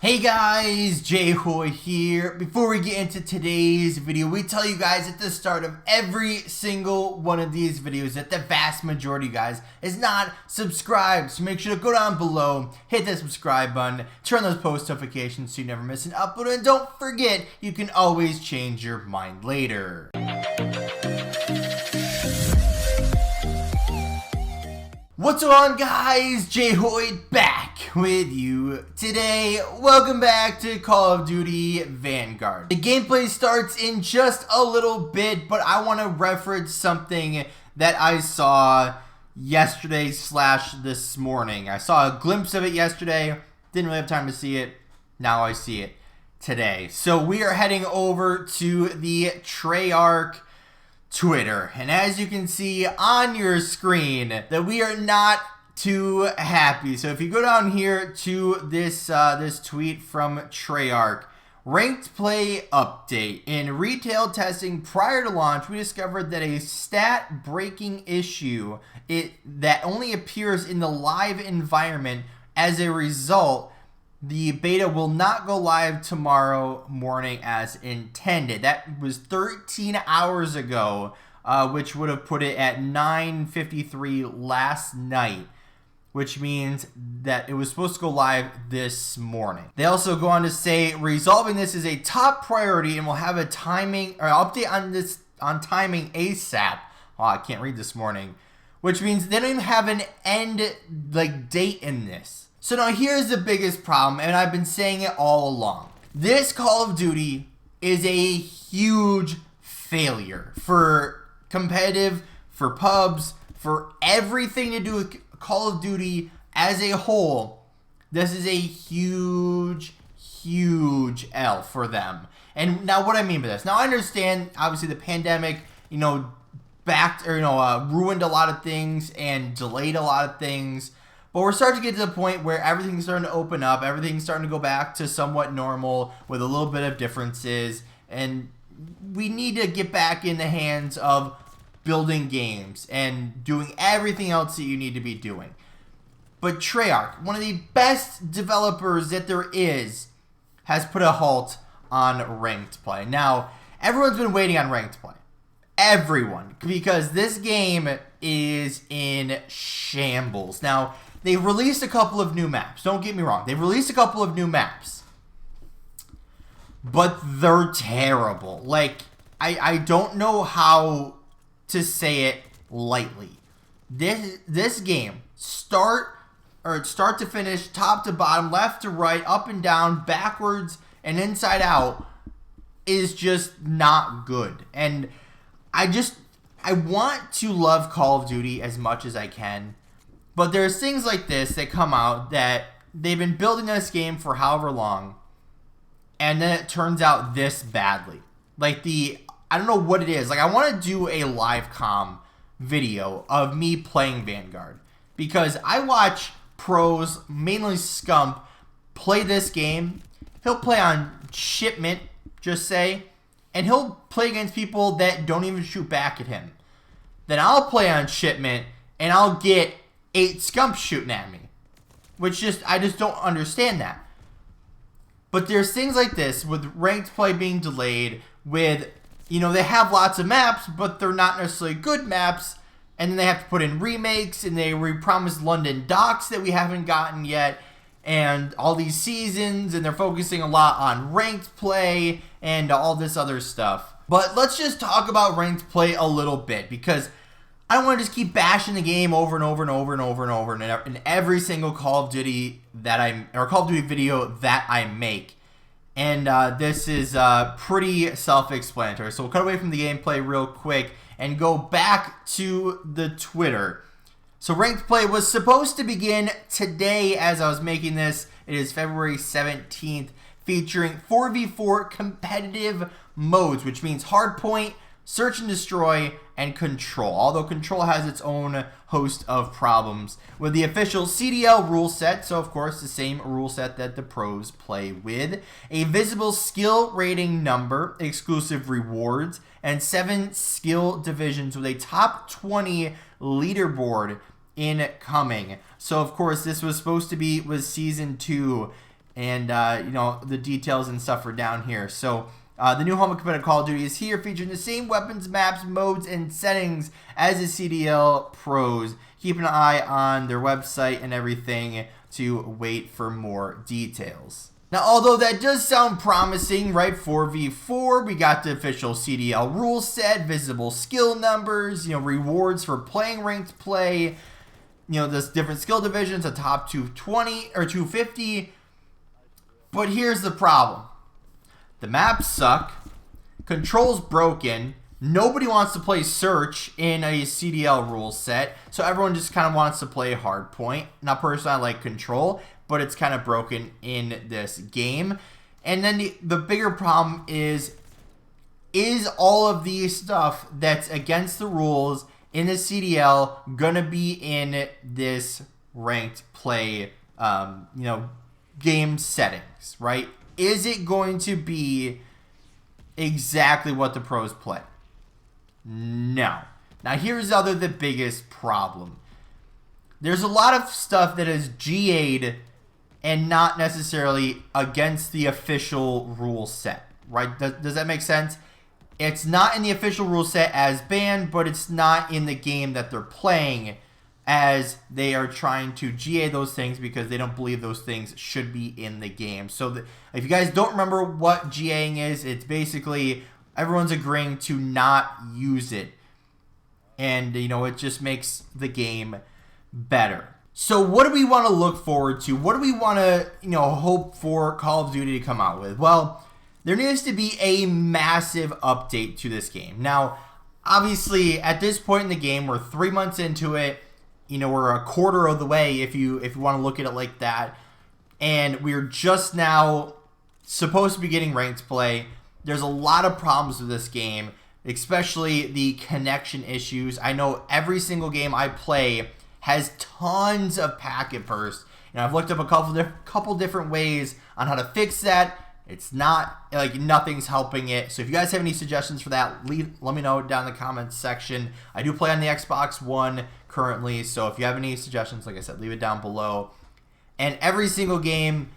Hey guys, J-Hoy here. Before we get into today's video, we tell you guys at the start of every single one of these videos that the vast majority of you guys is not subscribed. So make sure to go down below, hit that subscribe button, turn those post notifications so you never miss an upload, and don't forget, you can always change your mind later. What's going on, guys? J-Hoy back with you today. Welcome back to Call of Duty Vanguard. The gameplay starts in just a little bit, but I want to reference something that I saw yesterday / this morning. I saw a glimpse of it yesterday, didn't really have time to see it. Now I see it today. So we are heading over to the Treyarch Twitter, and as you can see on your screen that we are not too happy. So if you go down here to this this tweet from Treyarch, ranked play update. In retail testing prior to launch, we discovered that a stat breaking issue that only appears in the live environment. As a result, the beta will not go live tomorrow morning as intended. That was 13 hours ago, which would have put it at 9:53 last night, which means that it was supposed to go live this morning. They also go on to say resolving this is a top priority and will have a timing or update on timing ASAP. Oh, I can't read this morning, which means they don't even have an end date in this. So now here's the biggest problem, and I've been saying it all along. This Call of Duty is a huge failure for competitive, for pubs, for everything to do with Call of Duty as a whole. This is a huge L for them. And now what I mean by this, now I understand obviously the pandemic, ruined a lot of things and delayed a lot of things. But we're starting to get to the point where everything's starting to open up. Everything's starting to go back to somewhat normal with a little bit of differences. And we need to get back in the hands of building games and doing everything else that you need to be doing. But Treyarch, one of the best developers that there is, has put a halt on ranked play. Now, everyone's been waiting on ranked play. Everyone. Because this game is in shambles. Now, they've released a couple of new maps. Don't get me wrong. They've released a couple of new maps. But they're terrible. I don't know how to say it lightly. This game, start to finish, top to bottom, left to right, up and down, backwards, and inside out, is just not good. And I want to love Call of Duty as much as I can. But there's things like this that come out that they've been building this game for however long, and then it turns out this badly. I don't know what it is. I want to do a live comm video of me playing Vanguard, because I watch pros, mainly Scump, play this game. He'll play on shipment, just say, and he'll play against people that don't even shoot back at him. Then I'll play on shipment, and I'll get 8 Scumps shooting at me, which I just don't understand that. But there's things like this with ranked play being delayed, with, they have lots of maps, but they're not necessarily good maps, and then they have to put in remakes, and they promised London docks that we haven't gotten yet, and all these seasons, and they're focusing a lot on ranked play, and all this other stuff. But let's just talk about ranked play a little bit, because I don't want to just keep bashing the game over and over and over and over and over in every single Call of Duty Call of Duty video that I make. And this is pretty self-explanatory. So we'll cut away from the gameplay real quick and go back to the Twitter. So ranked play was supposed to begin today as I was making this. It is February 17th, featuring 4v4 competitive modes, which means hardpoint, search and destroy, and control. Although control has its own host of problems with the official CDL rule set. So of course the same rule set that the pros play with. A visible skill rating number, exclusive rewards, and 7 skill divisions with a top 20 leaderboard incoming. So of course this was supposed to be with season 2 And, you know, the details and stuff are down here. So, the new home of competitive Call of Duty is here, featuring the same weapons, maps, modes, and settings as the CDL Pros. Keep an eye on their website and everything to wait for more details. Now, although that does sound promising, right, 4v4, we got the official CDL rule set, visible skill numbers, you know, rewards for playing ranked play, you know, there's different skill divisions, a top 220 or 250. But here's the problem. The maps suck, control's broken, nobody wants to play search in a CDL rule set, so everyone just kind of wants to play hardpoint. Now, personally, I like control, but it's kind of broken in this game. And then the bigger problem is all of the stuff that's against the rules in the CDL gonna be in this ranked play, you know, game settings, right? Is it going to be exactly what the pros play? No. Now, here's the biggest problem. There's a lot of stuff that is GA'd and not necessarily against the official rule set, right? Does that make sense? It's not in the official rule set as banned, but it's not in the game that they're playing, as they are trying to GA those things because they don't believe those things should be in the game. So if you guys don't remember what GAing is, it's basically everyone's agreeing to not use it. And, you know, it just makes the game better. So what do we want to look forward to? What do we want to, you know, hope for Call of Duty to come out with? Well, there needs to be a massive update to this game. Now, obviously, at this point in the game, we're 3 months into it. You know, we're a quarter of the way if you want to look at it like that. And we're just now supposed to be getting ranked play. There's a lot of problems with this game, especially the connection issues. I know every single game I play has tons of packet bursts. And I've looked up a couple different ways on how to fix that. It's not, like, nothing's helping it. So if you guys have any suggestions for that, let me know down in the comments section. I do play on the Xbox One currently, so if you have any suggestions, like I said, leave it down below. And every single game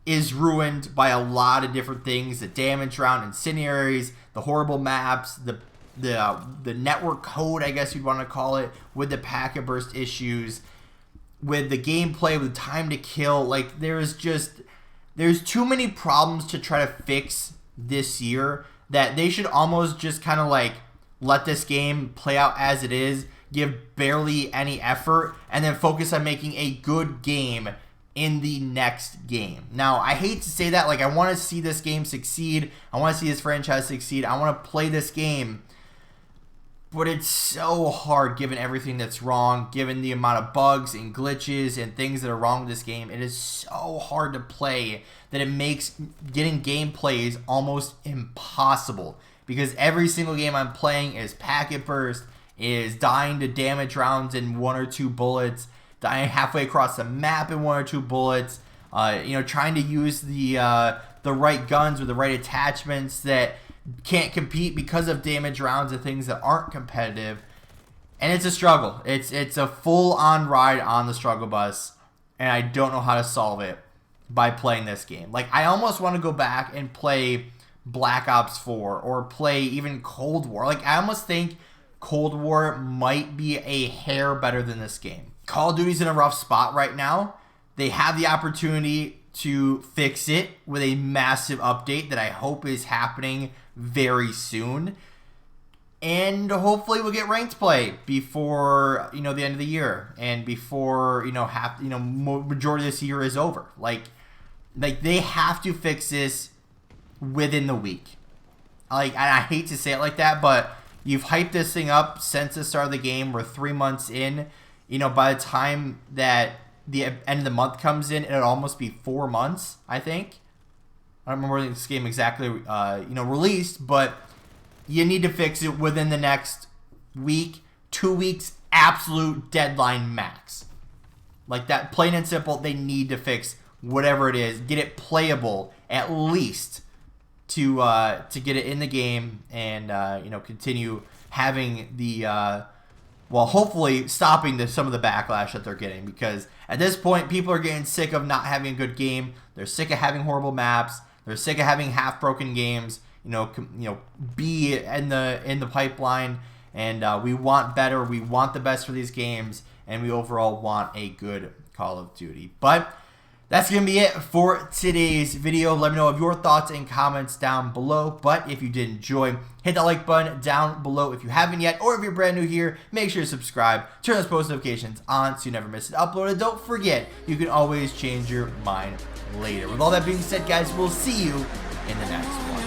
is ruined by a lot of different things: the damage round, incendiaries, the horrible maps, the network code, I guess you'd want to call it, with the packet burst issues, with the gameplay, with time to kill. Like, there's too many problems to try to fix this year that they should almost just kind of like let this game play out as it is, give barely any effort, and then focus on making a good game in the next game. Now, I hate to say that. Like, I want to see this game succeed. I want to see this franchise succeed. I want to play this game. But it's so hard given everything that's wrong, given the amount of bugs and glitches and things that are wrong with this game. It is so hard to play that it makes getting gameplays almost impossible, because every single game I'm playing is packet burst, is dying to damage rounds in 1 or 2 bullets, dying halfway across the map in 1 or 2 bullets, you know, trying to use the right guns with the right attachments that can't compete because of damage rounds and things that aren't competitive. And it's a struggle. It's a full-on ride on the struggle bus, and I don't know how to solve it by playing this game. Like, I almost want to go back and play Black Ops 4 or play even Cold War. Like, I almost think Cold War might be a hair better than this game. Call of Duty's in a rough spot right now. They have the opportunity to fix it with a massive update that I hope is happening very soon. And hopefully we'll get ranked play before, you know, the end of the year, and before, you know, majority of this year is over. Like they have to fix this within the week. Like, and I hate to say it like that, but you've hyped this thing up since the start of the game. We're 3 months in. You know, by the time that the end of the month comes in, it'll almost be 4 months, I think. I don't remember this game exactly, you know, released, but you need to fix it within the next week, 2 weeks, absolute deadline max. Like that, plain and simple. They need to fix whatever it is, get it playable at least to get it in the game, and you know, continue having the well, hopefully stopping some of the backlash that they're getting, because At this point, people are getting sick of not having a good game. They're sick of having horrible maps. They're sick of having half-broken games. Be in the pipeline, and we want better. We want the best for these games, and we overall want a good Call of Duty. But that's going to be it for today's video. Let me know of your thoughts and comments down below. But if you did enjoy, hit that like button down below if you haven't yet. Or if you're brand new here, make sure to subscribe. Turn those post notifications on so you never miss an upload. And don't forget, you can always change your mind later. With all that being said, guys, we'll see you in the next one.